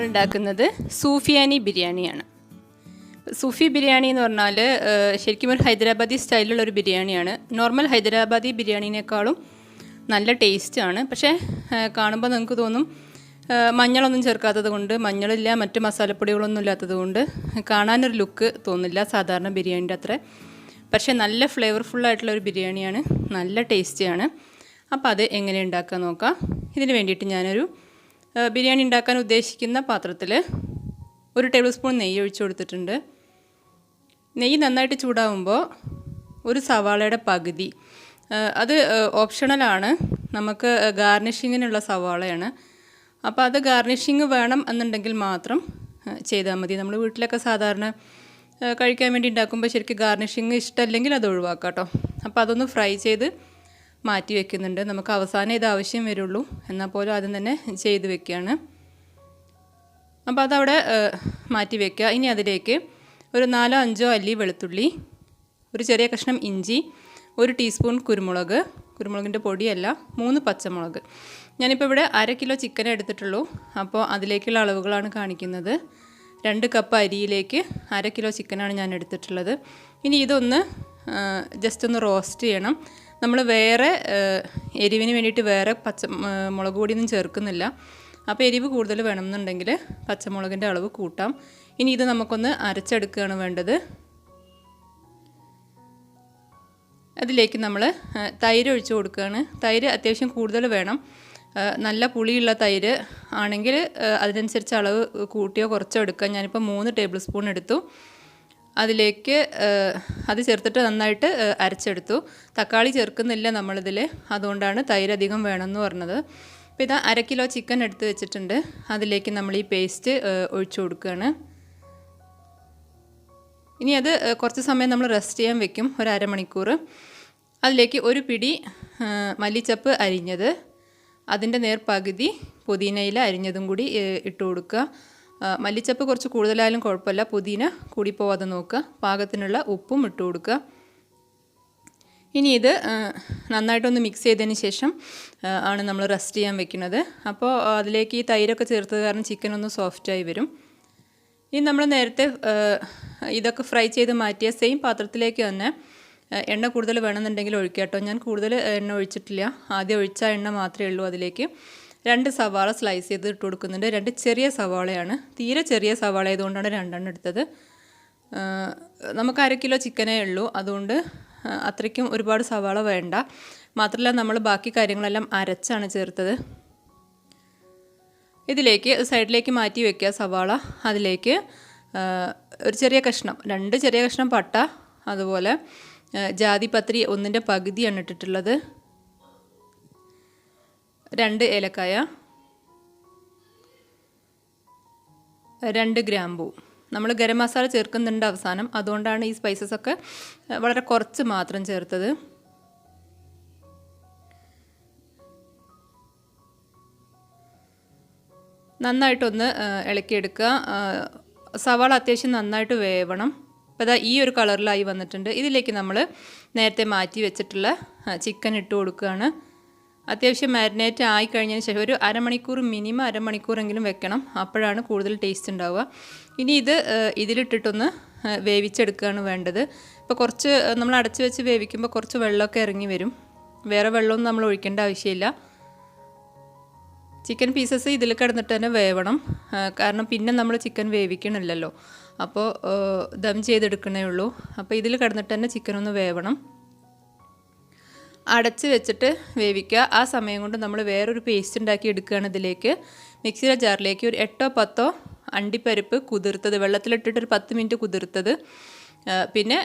ഉണ്ടാക്കുന്നത് സൂഫിയാനി ബിരിയാണിയാണ്. സൂഫി ബിരിയാണി എന്ന് പറഞ്ഞാൽ ശരിക്കും ഒരു ഹൈദരാബാദി സ്റ്റൈലിലുള്ളൊരു ബിരിയാണിയാണ്. നോർമൽ ഹൈദരാബാദി ബിരിയാണീനേക്കാളും നല്ല ടേസ്റ്റാണ്. പക്ഷേ കാണുമ്പോൾ നിങ്ങൾക്ക് തോന്നും മഞ്ഞളൊന്നും ചേർക്കാത്തത് കൊണ്ട്, മഞ്ഞളില്ല, മറ്റ് മസാലപ്പൊടികളൊന്നും ഇല്ലാത്തത് കൊണ്ട് കാണാനൊരു ലുക്ക് തോന്നില്ല സാധാരണ ബിരിയാണിൻ്റെ അത്ര. പക്ഷേ നല്ല ഫ്ലേവർഫുള്ളായിട്ടുള്ളൊരു ബിരിയാണിയാണ്, നല്ല ടേസ്റ്റിയാണ്. അപ്പോൾ അത് എങ്ങനെ ഉണ്ടാക്കാൻ നോക്കാം. ഇതിന് വേണ്ടിയിട്ട് ഞാനൊരു ബിരിയാണി ഉണ്ടാക്കാൻ ഉദ്ദേശിക്കുന്ന പാത്രത്തിൽ 1 ടേബിൾ സ്പൂൺ നെയ്യ് ഒഴിച്ചു കൊടുത്തിട്ടുണ്ട്. നെയ്യ് നന്നായിട്ട് ചൂടാവുമ്പോൾ ഒരു സവാളയുടെ പകുതി, അത് ഓപ്ഷണലാണ്, നമുക്ക് ഗാർണിഷിങ്ങിനുള്ള സവാളയാണ്. അപ്പോൾ അത് ഗാർണിഷിങ് വേണം എന്നുണ്ടെങ്കിൽ മാത്രം ചെയ്താൽ മതി. നമ്മൾ വീട്ടിലൊക്കെ സാധാരണ കഴിക്കാൻ വേണ്ടി ഉണ്ടാക്കുമ്പോൾ ശരിക്കും ഗാർണിഷിങ് ഇഷ്ടമല്ലെങ്കിൽ അത് ഒഴിവാക്കാം കേട്ടോ. അപ്പോൾ അതൊന്ന് ഫ്രൈ ചെയ്ത് മാറ്റി വെക്കുന്നുണ്ട്. നമുക്ക് അവസാനം ഇത് ആവശ്യം വരുള്ളൂ, എന്നാൽ പോലും ആദ്യം തന്നെ ചെയ്ത് വെക്കുകയാണ്. അപ്പോൾ അതവിടെ മാറ്റി വെക്കുക. ഇനി അതിലേക്ക് ഒരു 4-5 അല്ലി വെളുത്തുള്ളി, ഒരു ചെറിയ കഷ്ണം ഇഞ്ചി, 1 ടീസ്പൂൺ കുരുമുളക്, കുരുമുളകിൻ്റെ പൊടിയല്ല, 3 പച്ചമുളക്. ഞാനിപ്പോൾ ഇവിടെ 1/2 കിലോ ചിക്കൻ എടുത്തിട്ടുള്ളൂ. അപ്പോൾ അതിലേക്കുള്ള അളവുകളാണ് കാണിക്കുന്നത്. 2 കപ്പ് അരിയിലേക്ക് 1/2 കിലോ ചിക്കനാണ് ഞാൻ എടുത്തിട്ടുള്ളത്. ഇനി ഇതൊന്ന് ജസ്റ്റ് ഒന്ന് റോസ്റ്റ് ചെയ്യണം. നമ്മൾ വേറെ എരിവിന് വേണ്ടിയിട്ട് വേറെ മുളക് പൊടിയൊന്നും ചേർക്കുന്നില്ല. അപ്പോൾ എരിവ് കൂടുതൽ വേണമെന്നുണ്ടെങ്കിൽ പച്ചമുളകിൻ്റെ അളവ് കൂട്ടാം. ഇനി ഇത് നമുക്കൊന്ന് അരച്ചെടുക്കുകയാണ് വേണ്ടത്. അതിലേക്ക് നമ്മൾ തൈര് ഒഴിച്ച് കൊടുക്കുകയാണ്. തൈര് അത്യാവശ്യം കൂടുതൽ വേണം. നല്ല പുളിയുള്ള തൈര് ആണെങ്കിൽ അതിനനുസരിച്ച് അളവ് കൂട്ടിയോ കുറച്ചോ എടുക്കാം. ഞാനിപ്പോൾ 3 ടേബിൾ സ്പൂൺ എടുത്തു. അതിലേക്ക് അത് ചേർത്തിട്ട് നന്നായിട്ട് അരച്ചെടുത്തു. തക്കാളി ചേർക്കുന്നില്ല നമ്മളിതിൽ, അതുകൊണ്ടാണ് തൈര് അധികം വേണമെന്ന് പറഞ്ഞത്. അപ്പോൾ ഇതാ 1/2 കിലോ ചിക്കൻ എടുത്ത് വെച്ചിട്ടുണ്ട്. അതിലേക്ക് നമ്മൾ ഈ പേസ്റ്റ് ഒഴിച്ചു കൊടുക്കുകയാണ്. ഇനി അത് കുറച്ച് സമയം നമ്മൾ റെസ്റ്റ് ചെയ്യാൻ വെക്കും, ഒരു അരമണിക്കൂർ. അതിലേക്ക് ഒരു പിടി മല്ലിച്ചപ്പ് അരിഞ്ഞത്, അതിൻ്റെ നേർപകുതി പുതിനയില അരിഞ്ഞതും കൂടി ഇട്ട് കൊടുക്കുക. മല്ലിച്ചപ്പ് കുറച്ച് കൂടുതലായാലും കുഴപ്പമില്ല, പുതിന കൂടി പോവാതെ നോക്കുക. പാകത്തിനുള്ള ഉപ്പും ഇട്ട് കൊടുക്കുക. ഇനി ഇത് നന്നായിട്ടൊന്ന് മിക്സ് ചെയ്തതിന് ശേഷം ആണ് നമ്മൾ റെസ്റ്റ് ചെയ്യാൻ വെക്കുന്നത്. അപ്പോൾ അതിലേക്ക് ഈ തൈരൊക്കെ ചേർത്തത് കാരണം ചിക്കൻ ഒന്ന് സോഫ്റ്റായി വരും. ഇനി നമ്മൾ നേരത്തെ ഇതൊക്കെ ഫ്രൈ ചെയ്ത് മാറ്റിയ സെയിം പാത്രത്തിലേക്ക് തന്നെ എണ്ണ കൂടുതൽ വേണമെന്നുണ്ടെങ്കിൽ ഒഴിക്കുക കേട്ടോ. ഞാൻ കൂടുതൽ എണ്ണ ഒഴിച്ചിട്ടില്ല, ആദ്യം ഒഴിച്ച എണ്ണ മാത്രമേ ഉള്ളൂ. അതിലേക്ക് 2 സവാള സ്ലൈസ് ചെയ്ത് ഇട്ട് കൊടുക്കുന്നുണ്ട്. 2 ചെറിയ സവാളയാണ്, തീരെ ചെറിയ സവാള ആയതുകൊണ്ടാണ് 2 എടുത്തത്. നമുക്ക് 1/2 കിലോ ചിക്കനേ ഉള്ളൂ, അതുകൊണ്ട് അത്രയ്ക്കും ഒരുപാട് സവാള വേണ്ട. മാത്രമല്ല നമ്മൾ ബാക്കി കാര്യങ്ങളെല്ലാം അരച്ചാണ് ചേർത്തത്. ഇതിലേക്ക് സൈഡിലേക്ക് മാറ്റി വെക്കുക സവാള. അതിലേക്ക് ഒരു ചെറിയ കഷ്ണം, 2 ചെറിയ കഷ്ണം പട്ട, അതുപോലെ ജാതിപത്രി 1ൻ്റെ പകുതിയാണ് ഇട്ടിട്ടുള്ളത്, 2 ഏലക്കായ, 2 ഗ്രാമ്പൂ. നമ്മൾ ഗരം മസാല ചേർക്കുന്നുണ്ട് അവസാനം, അതുകൊണ്ടാണ് ഈ സ്പൈസസ് ഒക്കെ വളരെ കുറച്ച് മാത്രം ചേർത്തത്. നന്നായിട്ടൊന്ന് ഇളക്കിയെടുക്കുക. സവാള അത്യാവശ്യം നന്നായിട്ട് വേവണം. അപ്പോൾ അതാ ഈ ഒരു കളറിലായി വന്നിട്ടുണ്ട്. ഇതിലേക്ക് നമ്മൾ നേരത്തെ മാറ്റി വെച്ചിട്ടുള്ള ചിക്കൻ ഇട്ട് കൊടുക്കുകയാണ്. അത്യാവശ്യം മാരിനേറ്റ് ആയി കഴിഞ്ഞതിന് ശേഷം ഒരു അരമണിക്കൂർ, മിനിമം അരമണിക്കൂറെങ്കിലും വെക്കണം, അപ്പോഴാണ് കൂടുതൽ ടേസ്റ്റ് ഉണ്ടാവുക. ഇനി ഇത് ഇതിലിട്ടിട്ടൊന്ന് വേവിച്ചെടുക്കുകയാണ് വേണ്ടത്. ഇപ്പോൾ കുറച്ച് നമ്മൾ അടച്ച് വെച്ച് വേവിക്കുമ്പോൾ കുറച്ച് വെള്ളമൊക്കെ ഇറങ്ങി വരും. വേറെ വെള്ളമൊന്നും നമ്മൾ ഒഴിക്കേണ്ട ആവശ്യമില്ല. ചിക്കൻ പീസസ് ഇതിൽ കിടന്നിട്ട് തന്നെ വേവണം, കാരണം പിന്നെ നമ്മൾ ചിക്കൻ വേവിക്കണില്ലല്ലോ, അപ്പോൾ ദം ചെയ്തെടുക്കണേ ഉള്ളൂ. അപ്പോൾ ഇതിൽ കിടന്നിട്ട് തന്നെ ചിക്കൻ ഒന്ന് വേവണം. അടച്ച് വെച്ചിട്ട് വേവിക്കുക. ആ സമയം കൊണ്ട് നമ്മൾ വേറൊരു പേസ്റ്റ് ഉണ്ടാക്കി എടുക്കുകയാണ്. ഇതിലേക്ക് മിക്സിയുടെ ജാറിലേക്ക് ഒരു 8-10 അണ്ടിപ്പരിപ്പ് കുതിർത്തത്, വെള്ളത്തിലിട്ടിട്ട് ഒരു 10 മിനിറ്റ് കുതിർത്തത്, പിന്നെ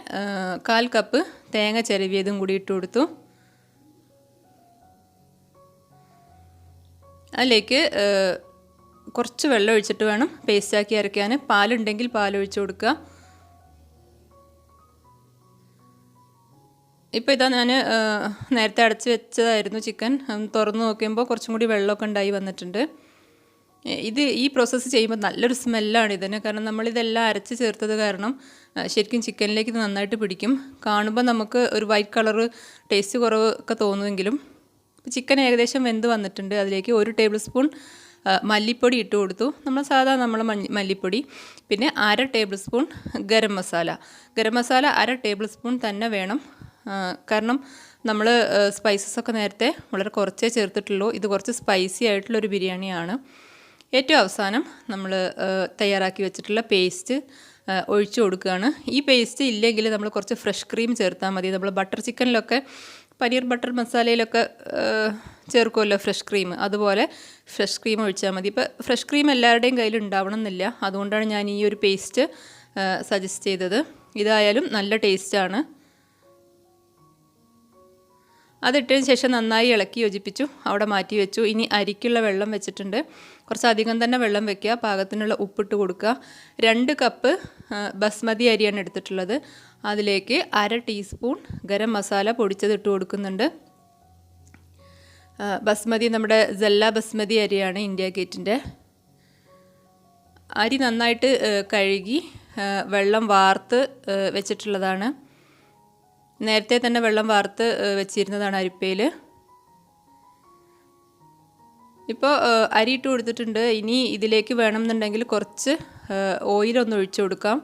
1/4 കപ്പ് തേങ്ങ ചിരവിയതും കൂടി ഇട്ട് കൊടുത്തു. അതിലേക്ക് കുറച്ച് വെള്ളം ഒഴിച്ചിട്ട് വേണം പേസ്റ്റാക്കി അരയ്ക്കാൻ. പാലുണ്ടെങ്കിൽ പാലൊഴിച്ച് കൊടുക്കുക. ഇപ്പോൾ ഇതാ ഞാൻ നേരത്തെ അടച്ച് വെച്ചതായിരുന്നു ചിക്കൻ, തുറന്ന് നോക്കുമ്പോൾ കുറച്ചും കൂടി വെള്ളമൊക്കെ ഉണ്ടായി വന്നിട്ടുണ്ട്. ഈ പ്രോസസ്സ് ചെയ്യുമ്പോൾ നല്ലൊരു സ്മെല്ലാണ് ഇതിന്, കാരണം നമ്മളിതെല്ലാം അരച്ച് ചേർത്തത് കാരണം ശരിക്കും ചിക്കനിലേക്ക് ഇത് നന്നായിട്ട് പിടിക്കും. കാണുമ്പോൾ നമുക്ക് ഒരു വൈറ്റ് കളറ് ടേസ്റ്റ് കുറവ് ഒക്കെ തോന്നുമെങ്കിലും ചിക്കൻ ഏകദേശം വെന്ത് വന്നിട്ടുണ്ട്. അതിലേക്ക് 1 ടേബിൾ സ്പൂൺ മല്ലിപ്പൊടി ഇട്ട് കൊടുത്തു, നമ്മൾ മല്ലിപ്പൊടി. പിന്നെ 1/2 table spoon garam masala. Garam masala 1/2 table spoon തന്നെ വേണം. കാരണം നമ്മൾ സ്പൈസസ് ഒക്കെ നേരത്തെ വളരെ കുറച്ചേ ചേർത്തിട്ടുള്ളൂ. ഇത് കുറച്ച് സ്പൈസി ആയിട്ടുള്ളൊരു ബിരിയാണിയാണ്. ഏറ്റവും അവസാനം നമ്മൾ തയ്യാറാക്കി വെച്ചിട്ടുള്ള പേസ്റ്റ് ഒഴിച്ചു കൊടുക്കുകയാണ്. ഈ പേസ്റ്റ് ഇല്ലെങ്കിൽ നമ്മൾ കുറച്ച് ഫ്രഷ് ക്രീം ചേർത്താൽ മതി. നമ്മൾ ബട്ടർ ചിക്കനിലൊക്കെ പനീർ ബട്ടർ മസാലയിലൊക്കെ ചേർക്കുമല്ലോ ഫ്രഷ് ക്രീം, അതുപോലെ ഫ്രഷ് ക്രീം ഒഴിച്ചാൽ മതി. ഇപ്പോൾ ഫ്രഷ് ക്രീം എല്ലാവരുടെയും കയ്യിൽ ഉണ്ടാവണം എന്നില്ല, അതുകൊണ്ടാണ് ഞാൻ ഈ ഒരു പേസ്റ്റ് സജസ്റ്റ് ചെയ്തത്. ഇതായാലും നല്ല ടേസ്റ്റാണ്. അതിട്ടതിന് ശേഷം നന്നായി ഇളക്കി യോജിപ്പിച്ചു, അവിടെ മാറ്റി വെച്ചു. ഇനി അരിക്കുള്ള വെള്ളം വെച്ചിട്ടുണ്ട്. കുറച്ചധികം തന്നെ വെള്ളം വെക്കുക, പാകത്തിനുള്ള ഉപ്പിട്ട് കൊടുക്കുക. 2 കപ്പ് ബസ്മതി അരിയാണ് എടുത്തിട്ടുള്ളത്. അതിലേക്ക് 1/2 ടീസ്പൂൺ ഗരം മസാല പൊടിച്ചത് ഇട്ട് കൊടുക്കുന്നുണ്ട്. ബസ്മതി നമ്മുടെ സെല്ല ബസ്മതി അരിയാണ്, ഇന്ത്യ ഗേറ്റിൻ്റെ. അരി നന്നായിട്ട് കഴുകി വെള്ളം വാർത്ത് വെച്ചിട്ടുള്ളതാണ്. നേരത്തെ തന്നെ വെള്ളം വാർത്ത് വെച്ചിരുന്നതാണ് അരിപ്പയിൽ. ഇപ്പോൾ അരി ഇട്ട് കൊടുത്തിട്ടുണ്ട്. ഇനി ഇതിലേക്ക് വേണമെന്നുണ്ടെങ്കിൽ കുറച്ച് ഓയിലൊന്ന് ഒഴിച്ചു കൊടുക്കാം.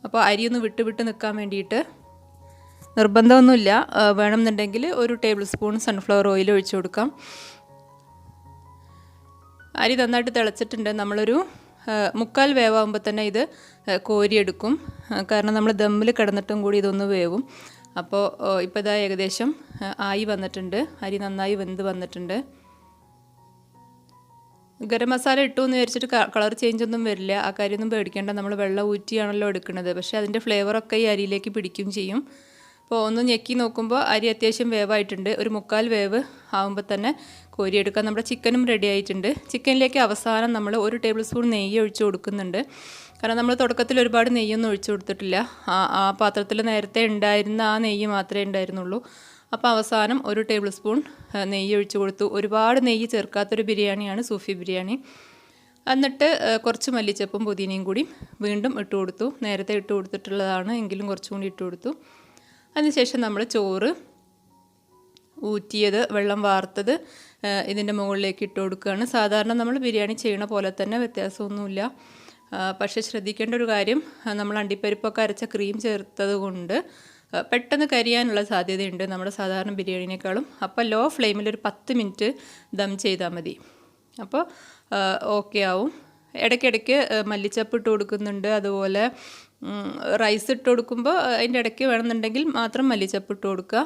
അപ്പോൾ അരിയൊന്ന് വിട്ട് നിൽക്കാൻ വേണ്ടിയിട്ട്. നിർബന്ധമൊന്നുമില്ല, വേണമെന്നുണ്ടെങ്കിൽ 1 ടേബിൾ സ്പൂൺ സൺഫ്ലവർ ഓയിൽ ഒഴിച്ചു കൊടുക്കാം. അരി നന്നായിട്ട് തിളച്ചിട്ടുണ്ട്. നമ്മളൊരു 3/4 വേവാകുമ്പോൾ തന്നെ ഇത് കോരിയെടുക്കും. കാരണം നമ്മൾ ദമ്മിൽ കിടന്നിട്ടും കൂടി ഇതൊന്ന് വേവും. അപ്പോൾ ഇപ്പോൾ ഇതാ ഏകദേശം ആയി വന്നിട്ടുണ്ട്. അരി നന്നായി വെന്ത് വന്നിട്ടുണ്ട്. ഗരം മസാല ഇട്ടു എന്ന് വിചാരിച്ചിട്ട് കളർ ചേഞ്ച് ഒന്നും വരില്ല, ആ കാര്യമൊന്നും പേടിക്കേണ്ട. നമ്മൾ വെള്ളം ഊറ്റിയാണല്ലോ എടുക്കുന്നത്, പക്ഷേ അതിൻ്റെ ഫ്ലേവറൊക്കെ ഈ അരിയിലേക്ക് പിടിക്കും ചെയ്യും. അപ്പോൾ ഒന്ന് ഞെക്കി നോക്കുമ്പോൾ അരി അത്യാവശ്യം വേവായിട്ടുണ്ട്. ഒരു 3/4 വേവ് ആകുമ്പോൾ തന്നെ കോരിയെടുക്കാം. നമ്മുടെ ചിക്കനും റെഡി ആയിട്ടുണ്ട്. ചിക്കനിലേക്ക് അവസാനം നമ്മൾ 1 ടേബിൾ സ്പൂൺ നെയ്യ് ഒഴിച്ച് കൊടുക്കുന്നുണ്ട്. കാരണം നമ്മൾ തുടക്കത്തിൽ ഒരുപാട് നെയ്യൊന്നും ഒഴിച്ചു കൊടുത്തിട്ടില്ല. ആ പാത്രത്തിൽ നേരത്തെ ഉണ്ടായിരുന്ന ആ നെയ്യ് മാത്രമേ ഉണ്ടായിരുന്നുള്ളൂ. അപ്പോൾ അവസാനം 1 ടേബിൾ സ്പൂൺ നെയ്യ് ഒഴിച്ച് കൊടുത്തു. ഒരുപാട് നെയ്യ് ചേർക്കാത്തൊരു ബിരിയാണിയാണ് സൂഫി ബിരിയാണി. എന്നിട്ട് കുറച്ച് മല്ലിച്ചപ്പും പുതിനയും കൂടി വീണ്ടും ഇട്ട് കൊടുത്തു. നേരത്തെ ഇട്ട് കൊടുത്തിട്ടുള്ളതാണ്, എങ്കിലും കുറച്ചും കൂടി ഇട്ട് കൊടുത്തു. അതിനുശേഷം നമ്മൾ ചോറ് ഊറ്റിയത്, വെള്ളം വാർത്തത് ഇതിൻ്റെ മുകളിലേക്ക് ഇട്ട് കൊടുക്കുകയാണ്. സാധാരണ നമ്മൾ ബിരിയാണി ചെയ്യണ പോലെ തന്നെ, വ്യത്യാസമൊന്നുമില്ല. പക്ഷേ ശ്രദ്ധിക്കേണ്ട ഒരു കാര്യം, നമ്മൾ അണ്ടിപ്പരിപ്പൊക്കെ അരച്ച ക്രീം ചേർത്തത് കൊണ്ട് പെട്ടെന്ന് കരിയാനുള്ള സാധ്യതയുണ്ട് നമ്മുടെ സാധാരണ ബിരിയാണിനേക്കാളും. അപ്പോൾ ലോ ഫ്ലെയിമിൽ ഒരു 10 മിനിറ്റ് ദം ചെയ്താൽ മതി. അപ്പോൾ ഓക്കെ ആവും. ഇടയ്ക്കിടയ്ക്ക് മല്ലിച്ചപ്പ് ഇട്ട് കൊടുക്കുന്നുണ്ട്. അതുപോലെ റൈസ് ഇട്ട് കൊടുക്കുമ്പോൾ അതിൻ്റെ ഇടയ്ക്ക് വേണമെന്നുണ്ടെങ്കിൽ മാത്രം മല്ലിച്ചപ്പ് ഇട്ട് കൊടുക്കുക.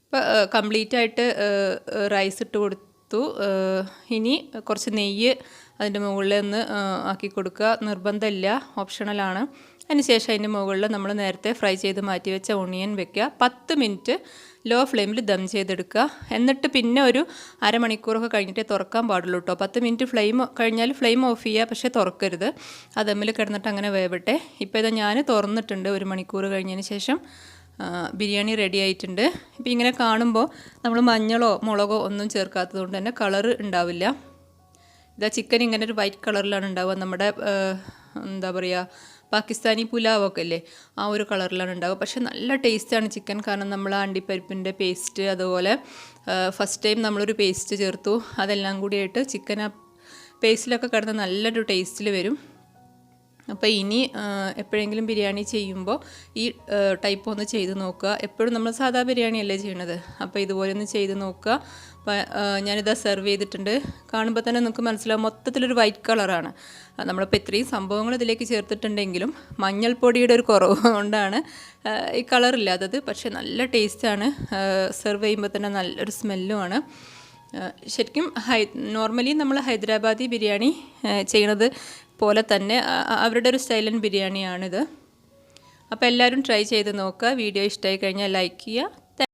ഇപ്പോൾ കംപ്ലീറ്റായിട്ട് റൈസ് ഇട്ട് കൊടുത്തു. ഇനി കുറച്ച് നെയ്യ് അതിൻ്റെ മുകളിൽ ഒന്ന് ആക്കി കൊടുക്കുക. നിർബന്ധമില്ല, ഓപ്ഷണലാണ്. അതിനുശേഷം അതിൻ്റെ മുകളിൽ നമ്മൾ നേരത്തെ ഫ്രൈ ചെയ്ത് മാറ്റി വെച്ച ഓണിയൻ വെക്കുക. 10 മിനിറ്റ് ലോ ഫ്ലെയിമിൽ ദം ചെയ്തെടുക്കുക. എന്നിട്ട് പിന്നെ ഒരു അരമണിക്കൂറൊക്കെ കഴിഞ്ഞിട്ടേ തുറക്കാൻ പാടുള്ളൂ കേട്ടോ. 10 മിനിറ്റ് ഫ്ലെയിം കഴിഞ്ഞാൽ ഫ്ലെയിം ഓഫ് ചെയ്യുക, പക്ഷേ തുറക്കരുത്. ആ ദമ്മിൽ കിടന്നിട്ട് അങ്ങനെ വേവട്ടെ. ഇപ്പോൾ ഇതാ ഞാൻ തുറന്നിട്ടുണ്ട്. 1 മണിക്കൂർ കഴിഞ്ഞതിന് ശേഷം ബിരിയാണി റെഡി ആയിട്ടുണ്ട്. ഇപ്പോൾ ഇങ്ങനെ കാണുമ്പോൾ നമ്മൾ മഞ്ഞളോ മുളകോ ഒന്നും ചേർക്കാത്തത് കൊണ്ട് തന്നെ കളറ് ഉണ്ടാവില്ല. ഇതാ ചിക്കൻ ഇങ്ങനെ ഒരു വൈറ്റ് കളറിലാണ് ഉണ്ടാവുക. നമ്മുടെ എന്താ പറയുക, പാകിസ്ഥാനി പുലാവൊക്കെ അല്ലേ, ആ ഒരു കളറിലാണ് ഉണ്ടാവുക. പക്ഷേ നല്ല ടേസ്റ്റാണ് ചിക്കൻ. കാരണം നമ്മൾ അണ്ടിപ്പരിപ്പിൻ്റെ പേസ്റ്റ്, അതുപോലെ ഫസ്റ്റ് ടൈം നമ്മളൊരു പേസ്റ്റ് ചേർത്തു, അതെല്ലാം കൂടിയായിട്ട് ചിക്കൻ ആ പേസ്റ്റിലൊക്കെ കിടന്ന് നല്ലൊരു ടേസ്റ്റിൽ വരും. അപ്പോൾ ഇനി എപ്പോഴെങ്കിലും ബിരിയാണി ചെയ്യുമ്പോൾ ഈ ടൈപ്പ് ഒന്ന് ചെയ്ത് നോക്കുക. എപ്പോഴും നമ്മൾ സാധാ ബിരിയാണിയല്ലേ ചെയ്യണത്, അപ്പോൾ ഇതുപോലെ ഒന്ന് ചെയ്ത് നോക്കുക. അപ്പോൾ ഞാനിതാ സെർവ് ചെയ്തിട്ടുണ്ട്. കാണുമ്പോൾ തന്നെ നിങ്ങൾക്ക് മനസ്സിലാവും, മൊത്തത്തിലൊരു വൈറ്റ് കളറാണ്. നമ്മളിപ്പോൾ ഇത്രയും സംഭവങ്ങൾ ഇതിലേക്ക് ചേർത്തിട്ടുണ്ടെങ്കിലും മഞ്ഞൾപ്പൊടിയുടെ ഒരു കുറവ് കൊണ്ടാണ് ഈ കളറില്ലാത്തത്. പക്ഷേ നല്ല ടേസ്റ്റാണ്. സെർവ് ചെയ്യുമ്പോൾ തന്നെ നല്ലൊരു സ്മെല്ലുമാണ്. ശരിക്കും നോർമലി നമ്മൾ ഹൈദരാബാദി ബിരിയാണി ചെയ്യണത് പോലെ തന്നെ അവരുടെ ഒരു സ്റ്റൈലൻ ബിരിയാണിയാണിത്. അപ്പോൾ എല്ലാവരും ട്രൈ ചെയ്ത് നോക്കുക. വീഡിയോ ഇഷ്ടമായി കഴിഞ്ഞാൽ ലൈക്ക് ചെയ്യുക.